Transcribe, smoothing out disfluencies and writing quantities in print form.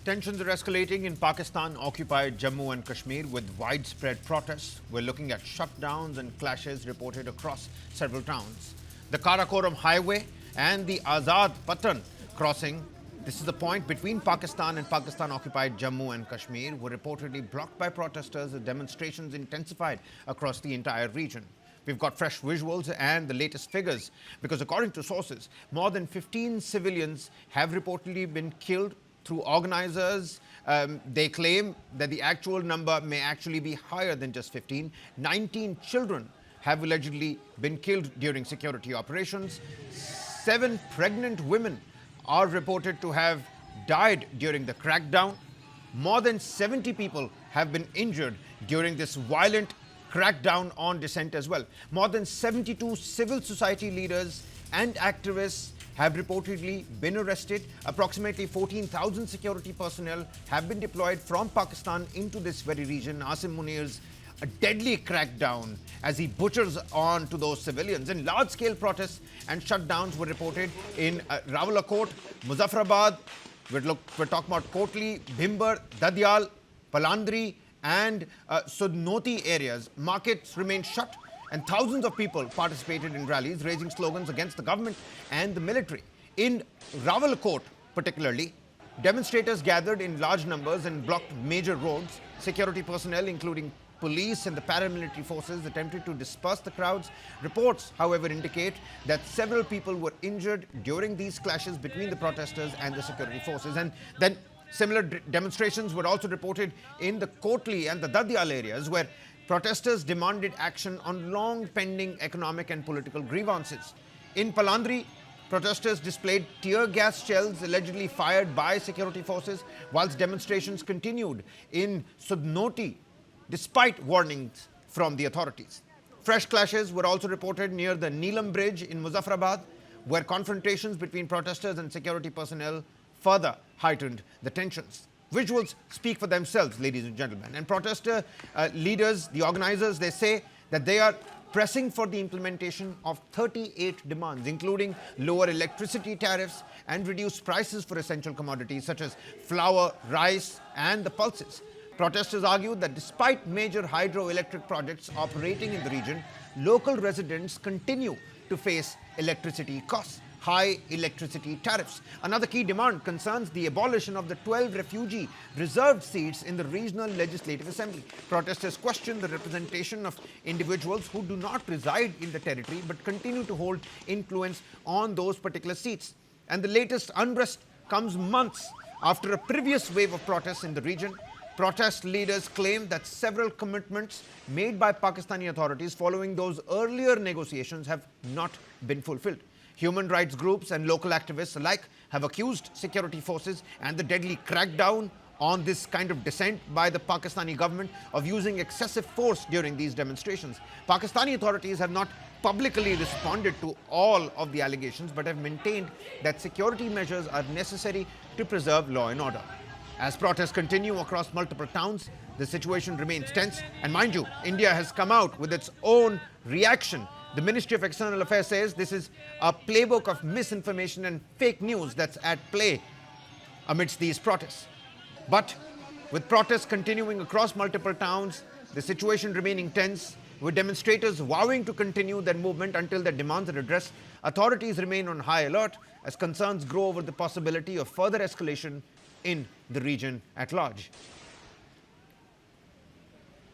Tensions are escalating in Pakistan-occupied Jammu and Kashmir with widespread protests. We're looking at shutdowns and clashes reported across several towns. The Karakoram Highway and the Azad Pattan crossing, this is the point between Pakistan and Pakistan-occupied Jammu and Kashmir, were reportedly blocked by protesters as demonstrations intensified across the entire region. We've got fresh visuals and the latest figures because according to sources, more than 15 civilians have reportedly been killed through organizers. They claim that the actual number may actually be higher than just 15. 19 children have allegedly been killed during security operations. 7 pregnant women are reported to have died during the crackdown. More than 70 people have been injured during this violent crackdown on dissent as well. More than 72 civil society leaders and activists have reportedly been arrested. Approximately 14,000 security personnel have been deployed from Pakistan into this very region. Asim Munir's a deadly crackdown as he butchers on to those civilians. And large-scale protests and shutdowns were reported in Rawalakot, Muzaffarabad. We're talking about Kotli, Bhimber, Dadyal, Palandri, and Sudnoti areas. Markets remained shut, and thousands of people participated in rallies raising slogans against the government and the military. In Rawalakot particularly, demonstrators gathered in large numbers and blocked major roads. Security personnel, including police and the paramilitary forces, attempted to disperse the crowds. Reports, however, indicate that several people were injured during these clashes between the protesters and the security forces. And then similar demonstrations were also reported in the Kotli and the Dadyal areas, where protesters demanded action on long-pending economic and political grievances. In Palandri, protesters displayed tear gas shells allegedly fired by security forces, whilst demonstrations continued in Sudnoti, despite warnings from the authorities. Fresh clashes were also reported near the Neelam Bridge in Muzaffarabad, where confrontations between protesters and security personnel further heightened the tensions. Visuals speak for themselves, ladies and gentlemen. And protester leaders, the organizers, they say that they are pressing for the implementation of 38 demands, including lower electricity tariffs and reduced prices for essential commodities such as flour, rice, and the pulses. Protesters argue that despite major hydroelectric projects operating in the region, local residents continue to face electricity costs, high electricity tariffs. Another key demand concerns the abolition of the 12 refugee reserved seats in the regional legislative assembly. Protesters question the representation of individuals who do not reside in the territory but continue to hold influence on those particular seats. And the latest unrest comes months after a previous wave of protests in the region. Protest leaders claim that several commitments made by Pakistani authorities following those earlier negotiations have not been fulfilled. Human rights groups and local activists alike have accused security forces and the deadly crackdown on this kind of dissent by the Pakistani government of using excessive force during these demonstrations. Pakistani authorities have not publicly responded to all of the allegations but have maintained that security measures are necessary to preserve law and order. As protests continue across multiple towns, the situation remains tense. And mind you, India has come out with its own reaction. The Ministry of External Affairs says this is a playbook of misinformation and fake news that's at play amidst these protests. But with protests continuing across multiple towns, the situation remaining tense, with demonstrators vowing to continue their movement until their demands are addressed, authorities remain on high alert as concerns grow over the possibility of further escalation in the region at large.